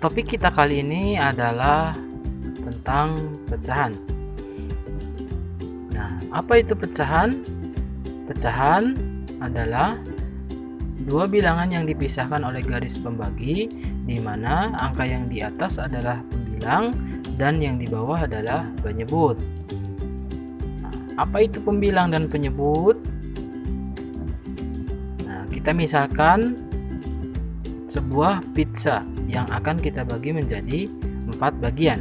Topik kita kali ini adalah tentang pecahan. Nah, apa itu pecahan? Pecahan adalah dua bilangan yang dipisahkan oleh garis pembagi, di mana angka yang di atas adalah pembilang dan yang di bawah adalah penyebut. Nah, apa itu pembilang dan penyebut? Nah, kita misalkan sebuah pizza yang akan kita bagi menjadi 4 bagian.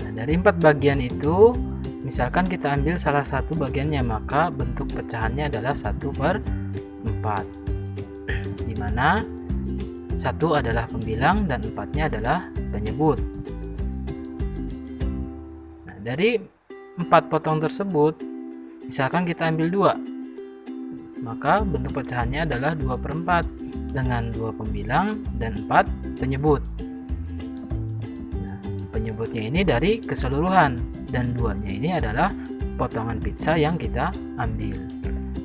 Nah, dari 4 bagian itu, misalkan kita ambil salah satu bagiannya, maka bentuk pecahannya adalah 1/4, di mana 1 adalah pembilang dan 4-nya adalah penyebut. Nah, dari 4 potong tersebut, misalkan kita ambil 2, maka bentuk pecahannya adalah 2/4 dengan 2 pembilang dan 4 penyebut. Nah, penyebutnya ini dari keseluruhan dan 2-nya ini adalah potongan pizza yang kita ambil.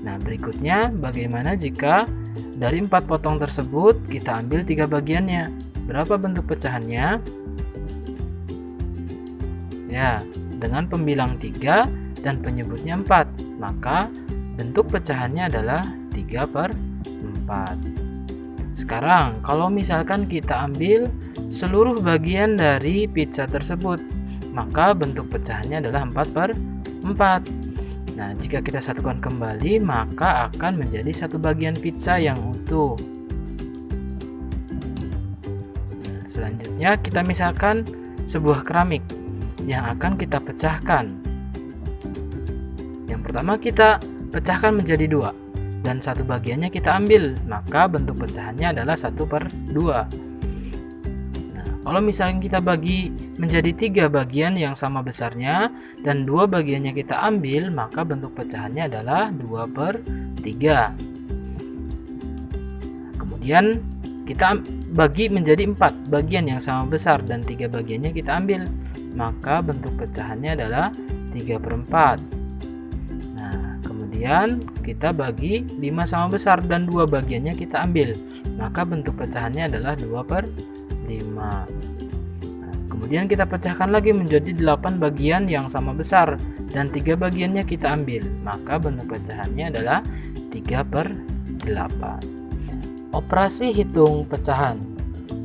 Nah, berikutnya bagaimana jika dari 4 potong tersebut kita ambil 3 bagiannya? Berapa bentuk pecahannya? Ya, dengan pembilang 3 dan penyebutnya 4, maka bentuk pecahannya adalah 3/4. Sekarang, kalau misalkan kita ambil seluruh bagian dari pizza tersebut, maka bentuk pecahannya adalah 4/4. Nah, jika kita satukan kembali, maka akan menjadi satu bagian pizza yang utuh. Nah, selanjutnya kita misalkan sebuah keramik yang akan kita pecahkan. Yang pertama kita pecahkan menjadi 2 dan satu bagiannya kita ambil, maka bentuk pecahannya adalah 1/2. Nah, kalau misalnya kita bagi menjadi 3 bagian yang sama besarnya dan 2 bagiannya kita ambil, maka bentuk pecahannya adalah 2/3. Kemudian kita bagi menjadi 4 bagian yang sama besar dan 3 bagiannya kita ambil, maka bentuk pecahannya adalah 3/4. Kemudian kita bagi 5 sama besar dan 2 bagiannya kita ambil, maka bentuk pecahannya adalah 2/5. Nah, kemudian kita pecahkan lagi menjadi 8 bagian yang sama besar dan 3 bagiannya kita ambil, maka bentuk pecahannya adalah 3/8. Operasi hitung pecahan.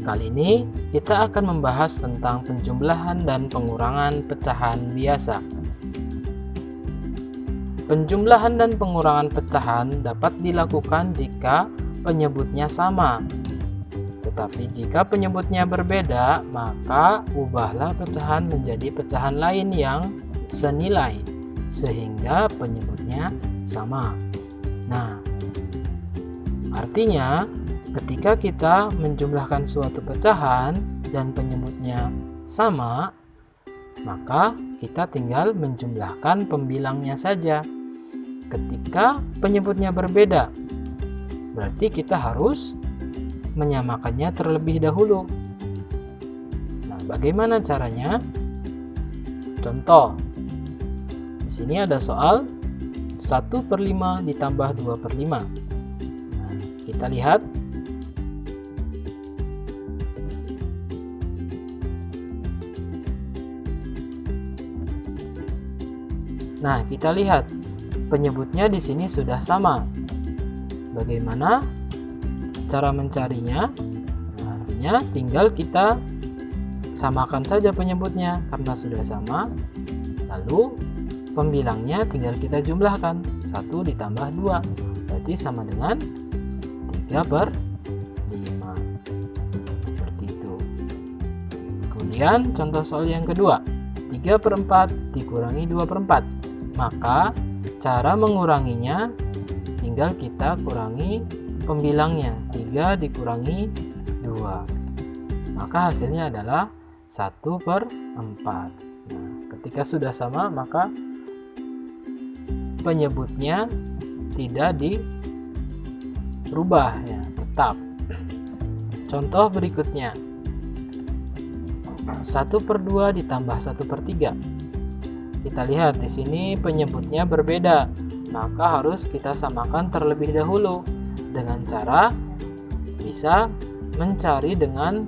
Kali ini kita akan membahas tentang penjumlahan dan pengurangan pecahan biasa. Penjumlahan dan pengurangan pecahan dapat dilakukan jika penyebutnya sama. Tetapi jika penyebutnya berbeda, maka ubahlah pecahan menjadi pecahan lain yang senilai sehingga penyebutnya sama. Nah, artinya ketika kita menjumlahkan suatu pecahan dan penyebutnya sama, maka kita tinggal menjumlahkan pembilangnya saja. Ketika penyebutnya berbeda, berarti kita harus menyamakannya terlebih dahulu. Nah, bagaimana caranya? Contoh, di sini ada soal 1/5 ditambah 2/5. Nah, kita lihat. Nah, kita lihat penyebutnya di sini sudah sama. Bagaimana cara mencarinya? Nah, artinya tinggal kita samakan saja penyebutnya karena sudah sama. Lalu pembilangnya tinggal kita jumlahkan. 1 ditambah 2 berarti sama dengan 3/5. Seperti itu. Kemudian contoh soal yang kedua, 3/4 dikurangi 2/4. Maka cara menguranginya tinggal kita kurangi pembilangnya, 3 dikurangi 2, maka hasilnya adalah 1/4. Nah, ketika sudah sama, maka penyebutnya tidak dirubah, ya, tetap. Contoh berikutnya, 1/2 ditambah 1/3. Kita lihat di sini penyebutnya berbeda, maka harus kita samakan terlebih dahulu dengan cara bisa mencari dengan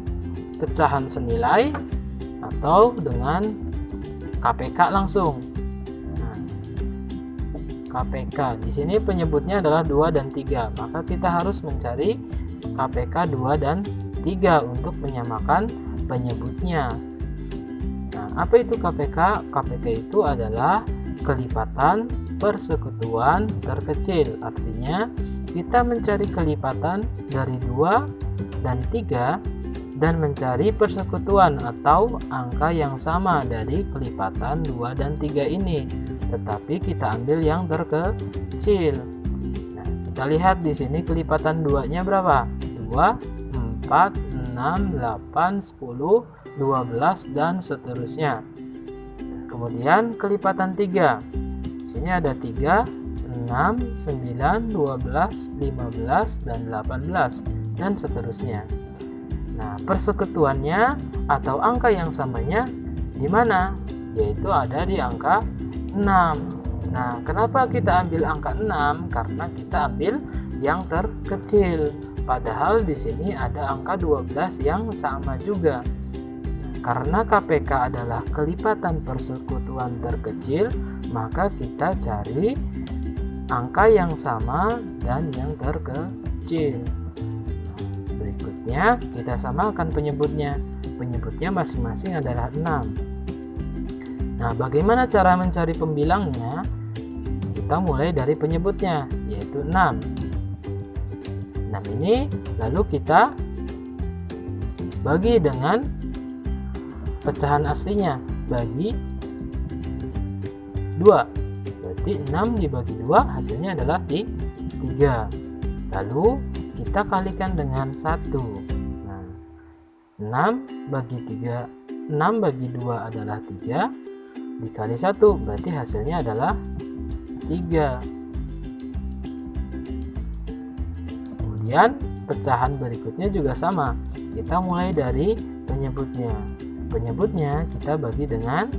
pecahan senilai atau dengan KPK langsung. Nah, KPK di sini penyebutnya adalah 2 dan 3, maka kita harus mencari KPK 2 dan 3 untuk menyamakan penyebutnya. Nah, apa itu KPK? KPK itu adalah kelipatan persekutuan terkecil. Artinya kita mencari kelipatan dari 2 dan 3 dan mencari persekutuan atau angka yang sama dari kelipatan 2 dan 3 ini, tetapi kita ambil yang terkecil. Nah, kita lihat di sini kelipatan 2-nya berapa? 2, 4, 6, 8, 10, 12 dan seterusnya. Kemudian kelipatan 3. Di sini ada 3, 6, 9, 12, 15 dan 18 dan seterusnya. Nah, persekutuannya atau angka yang samanya di mana? Yaitu ada di angka 6. Nah, kenapa kita ambil angka 6? Karena kita ambil yang terkecil. Padahal di sini ada angka 12 yang sama juga. Karena KPK adalah kelipatan persekutuan terkecil, maka kita cari angka yang sama dan yang terkecil. Berikutnya kita samakan penyebutnya. Penyebutnya masing-masing adalah 6. Nah, bagaimana cara mencari pembilangnya? Kita mulai dari penyebutnya, yaitu 6. 6 ini lalu kita bagi dengan pecahan aslinya, bagi 2. Berarti 6 dibagi 2 hasilnya adalah 3. Lalu kita kalikan dengan 1. Nah, 6 bagi 2 adalah 3, dikali 1 berarti hasilnya adalah 3. Kemudian pecahan berikutnya juga sama. Kita mulai dari penyebutnya. Penyebutnya kita bagi dengan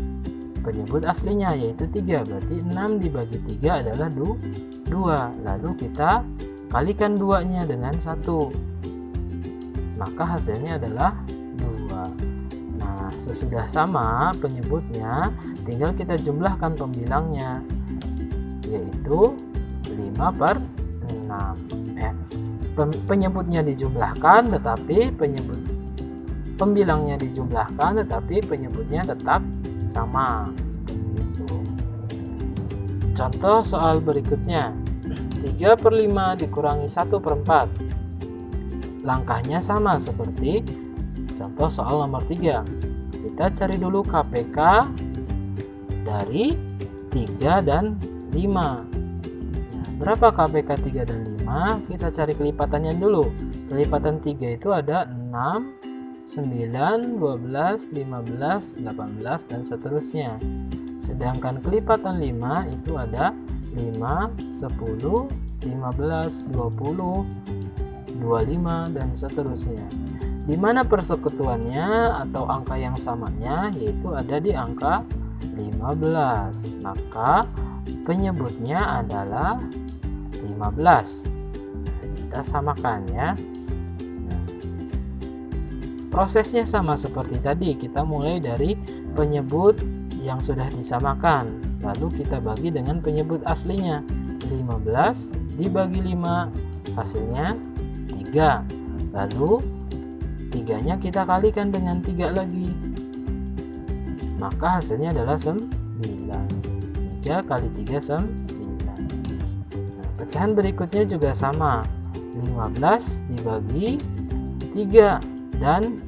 penyebut aslinya, yaitu 3. Berarti 6 dibagi 3 adalah 2. Lalu kita kalikan 2-nya dengan 1, maka hasilnya adalah 2. Nah, sesudah sama penyebutnya, tinggal kita jumlahkan pembilangnya, yaitu 5/6. Penyebutnya dijumlahkan, tetapi pembilangnya dijumlahkan, tetapi penyebutnya tetap sama. Seperti itu. Contoh soal berikutnya. 3/5 dikurangi 1/4. Langkahnya sama seperti contoh soal nomor 3. Kita cari dulu KPK dari 3 dan 5. Nah, berapa KPK 3 dan 5? Kita cari kelipatannya dulu. Kelipatan 3 itu ada 6, 9, 12, 15, 18 dan seterusnya. Sedangkan kelipatan 5 itu ada 5, 10, 15, 20, 25 dan seterusnya. Di mana persekutuannya atau angka yang samanya, yaitu ada di angka 15. Maka penyebutnya adalah 15. Kita samakan ya. Prosesnya sama seperti tadi. Kita mulai dari penyebut yang sudah disamakan, lalu kita bagi dengan penyebut aslinya. 15 dibagi 5 hasilnya 3. Lalu 3-nya kita kalikan dengan 3 lagi, maka hasilnya adalah 9. 3 kali 3 9. Nah, pecahan berikutnya juga sama. 15 dibagi 3 dan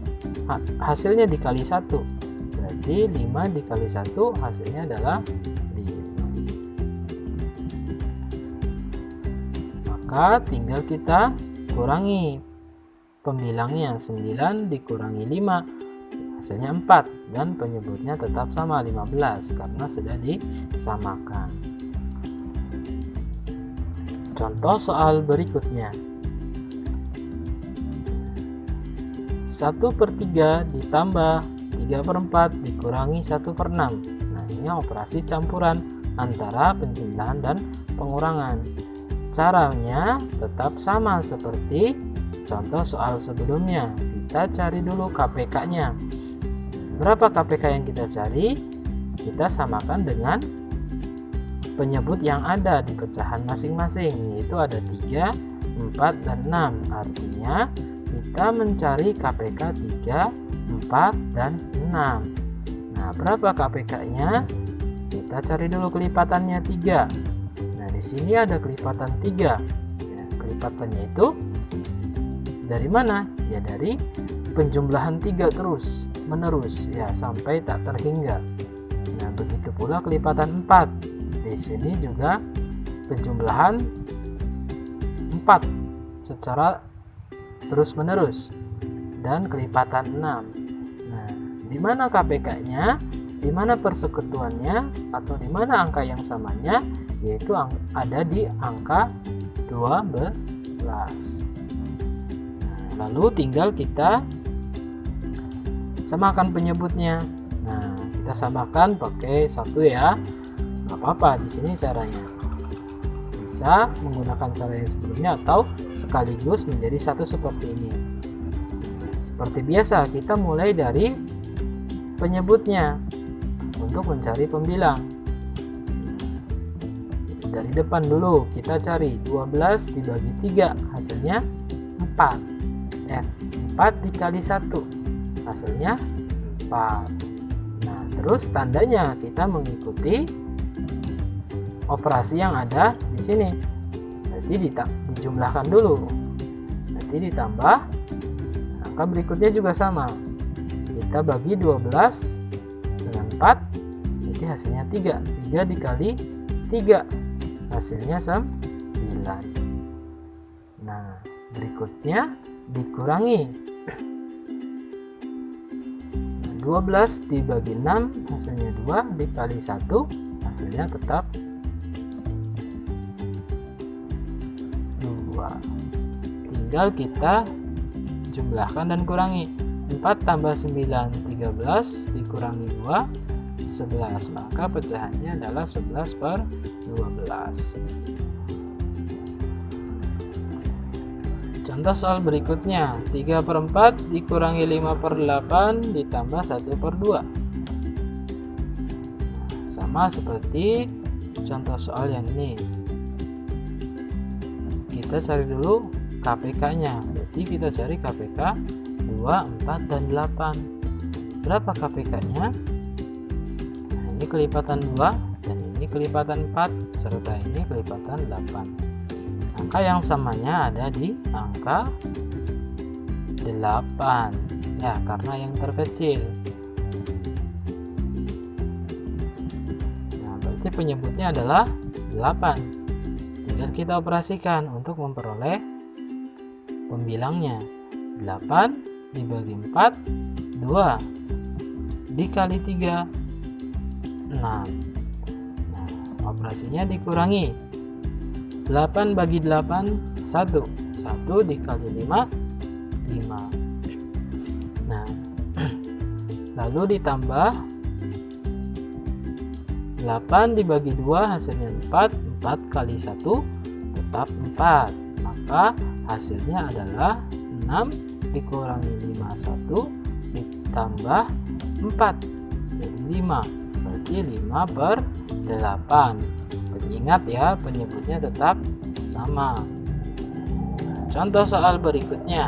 hasilnya dikali 1. Berarti 5 dikali 1 hasilnya adalah 5. Maka tinggal kita kurangi pembilangnya. 9 dikurangi 5 hasilnya 4. Dan penyebutnya tetap sama 15 karena sudah disamakan. Contoh soal berikutnya. 1/3 ditambah 3/4 dikurangi 1/6. Nah, ini operasi campuran antara penjumlahan dan pengurangan. Caranya tetap sama seperti contoh soal sebelumnya. Kita cari dulu KPK-nya. Berapa KPK yang kita cari? Kita samakan dengan penyebut yang ada di pecahan masing-masing, yaitu ada 3, 4, dan 6. Artinya kita mencari KPK 3, 4, dan 6. Nah, berapa KPK-nya? Kita cari dulu kelipatannya 3. Nah, di sini ada kelipatan 3. Ya, kelipatannya itu dari mana? Ya, dari penjumlahan 3 terus menerus ya sampai tak terhingga. Nah, begitu pula kelipatan 4. Di sini juga penjumlahan 4 secara terus menerus, dan kelipatan 6. Nah, di mana KPK-nya? Di mana persekutuannya atau di mana angka yang samanya? Yaitu ada di angka 12. Nah, lalu tinggal kita samakan penyebutnya. Nah, kita samakan pakai 1 ya. Nggak apa-apa di sini caranya. Bisa menggunakan cara yang sebelumnya atau sekaligus menjadi 1 seperti ini. Seperti biasa, kita mulai dari penyebutnya untuk mencari pembilang. Dari depan dulu kita cari 12 dibagi 3, hasilnya 4. 4 dikali 1, hasilnya 4. Nah, terus tandanya kita mengikuti operasi yang ada di sini. Nanti dijumlahkan dulu. Nanti ditambah. Angka berikutnya juga sama. Kita bagi 12 dengan 4. Jadi hasilnya 3. 3 dikali 3. Hasilnya 9. Nah, berikutnya dikurangi. 12 dibagi 6 hasilnya 2, dikali 1 hasilnya tetap 2. Tinggal kita jumlahkan dan kurangi. 4 tambah 9 13 dikurangi 2 11, maka pecahannya adalah 11/12. Contoh soal berikutnya, 3/4 dikurangi 5/8 ditambah 1/2. Sama seperti contoh soal yang ini. Kita cari dulu KPK-nya. Berarti kita cari KPK 2, 4, dan 8. Berapa KPK-nya? Nah, ini kelipatan 2 dan ini kelipatan 4 serta ini kelipatan 8. Angka yang samanya ada di angka 8 ya, karena yang terkecil. Nah, berarti penyebutnya adalah 8. Tinggal kita operasikan untuk memperoleh pembilangnya. 8 dibagi 4 2 dikali 3 6. Nah, operasinya dikurangi. 8 bagi 8 1. 1 dikali 5 5. Nah, lalu ditambah 8 dibagi 2 hasilnya 4. 4 kali 1 tetap 4. Maka hasilnya adalah 6 dikurangi 5 1 ditambah 4 jadi 5. Berarti 5/8. Ingat ya, penyebutnya tetap sama. Contoh soal berikutnya.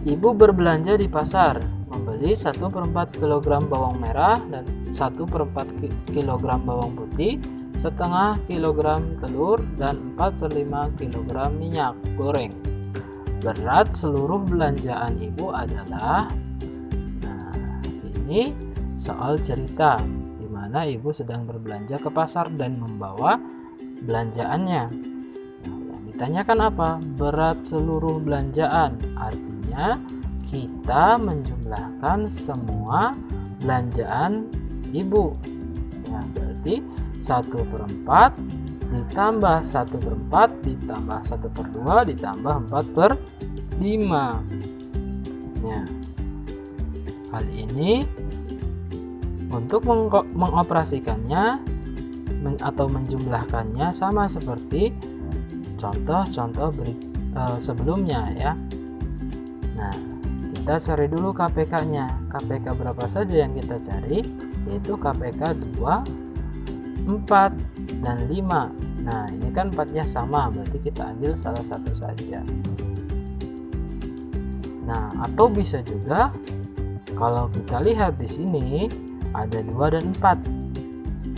Ibu berbelanja di pasar, membeli 1/4 kg bawang merah dan 1/4 kg bawang putih, setengah kilogram telur, dan 4/5 kg minyak goreng. Berat seluruh belanjaan ibu adalah, nah ini soal cerita di mana ibu sedang berbelanja ke pasar dan membawa belanjaannya. Nah, yang ditanyakan apa? Berat seluruh belanjaan. Artinya kita menjumlahkan semua belanjaan ibu. Ya, berarti 1/4 ditambah 1/4 ditambah 1/2 ditambah 4/5. Ya. Hal ini untuk mengoperasikannya atau menjumlahkannya sama seperti contoh-contoh sebelumnya ya. Nah, kita cari dulu KPK-nya. KPK berapa saja yang kita cari? Yaitu KPK 2, 4, dan 5. Nah, ini kan 4-nya sama, berarti kita ambil salah satu saja. Nah, atau bisa juga kalau kita lihat di sini ada 2 dan 4.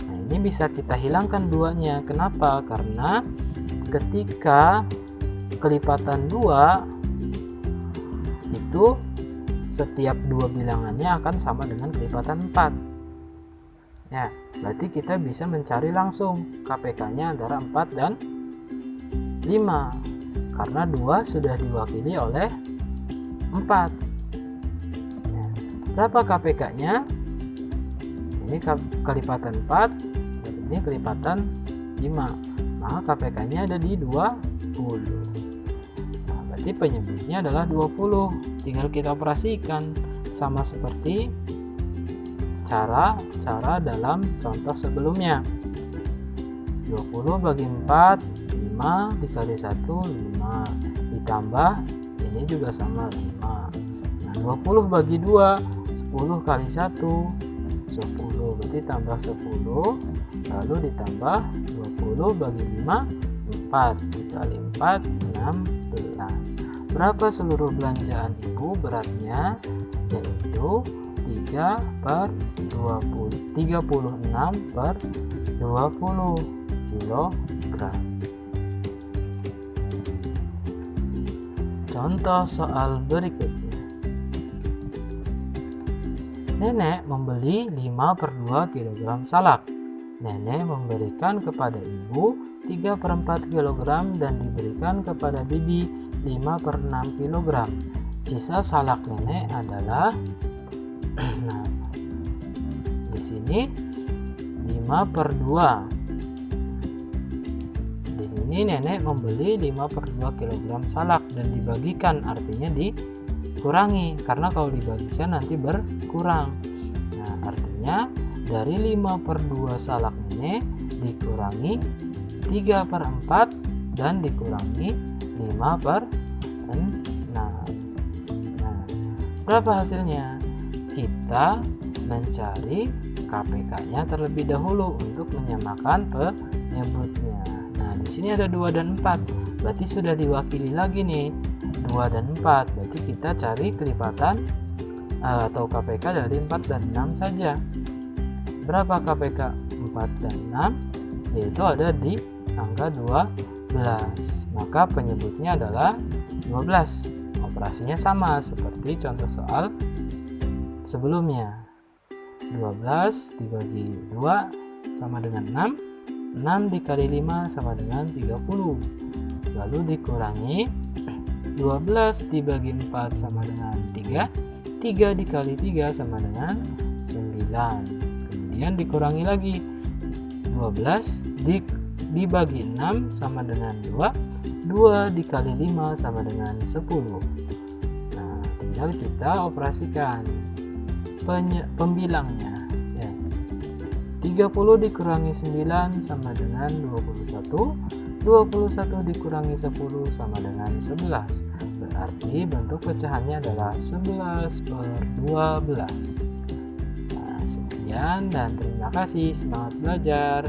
Nah, ini bisa kita hilangkan 2-nya. Kenapa? Karena ketika kelipatan 2 itu setiap 2 bilangannya akan sama dengan kelipatan 4. Ya, berarti kita bisa mencari langsung KPK-nya antara 4 dan 5. Karena 2 sudah diwakili oleh 4. Ya, berapa KPK-nya? Ini kelipatan 4, dan ini kelipatan 5. Maka KPK-nya ada di 20. Nah, berarti penyebutnya adalah 20. Tinggal kita operasikan sama seperti cara dalam contoh sebelumnya. 20 bagi 4, 5 dikali 1, 5. Ditambah ini juga sama 5. Nah, 20 bagi 2, 10 kali 1, 10. Berarti tambah 10, lalu ditambah 20 bagi 5, 4. Dikali 4, 16. Berapa seluruh belanjaan ibu beratnya? Yaitu 36/20 kilogram. Contoh soal berikutnya. Nenek membeli 5/2 kg salak. Nenek memberikan kepada ibu 3/4 kg dan diberikan kepada bibi 5/6 kg. Sisa salak nenek adalah nah, di sini 5/2. Di sini nenek membeli 5/2 kg salak dan dibagikan, artinya dikurangi karena kalau dibagikan nanti berkurang. Nah, artinya dari 5/2 salak nenek dikurangi 3/4 dan dikurangi 5/6. Nah, berapa hasilnya? Kita mencari KPK-nya terlebih dahulu untuk menyamakan penyebutnya. Nah, di sini ada 2 dan 4. Berarti sudah diwakili lagi nih 2 dan 4. Berarti kita cari kelipatan atau KPK dari 4 dan 6 saja. Berapa KPK 4 dan 6? Yaitu ada di angka 12. Maka penyebutnya adalah 12. Operasinya sama seperti contoh soal sebelumnya. 12 dibagi 2 sama dengan 6. 6 dikali 5 sama dengan 30. Lalu dikurangi 12 dibagi 4 sama dengan 3. 3 dikali 3 sama dengan 9. Kemudian dikurangi lagi 12 dibagi 6 sama dengan 2. 2 dikali 5 sama dengan 10. Nah, tinggal kita operasikan pembilangnya ya. 30 dikurangi 9 sama dengan 21. 21 dikurangi 10 sama dengan 11. Berarti bentuk pecahannya adalah 11/12. Nah, sekian dan terima kasih. Semangat belajar.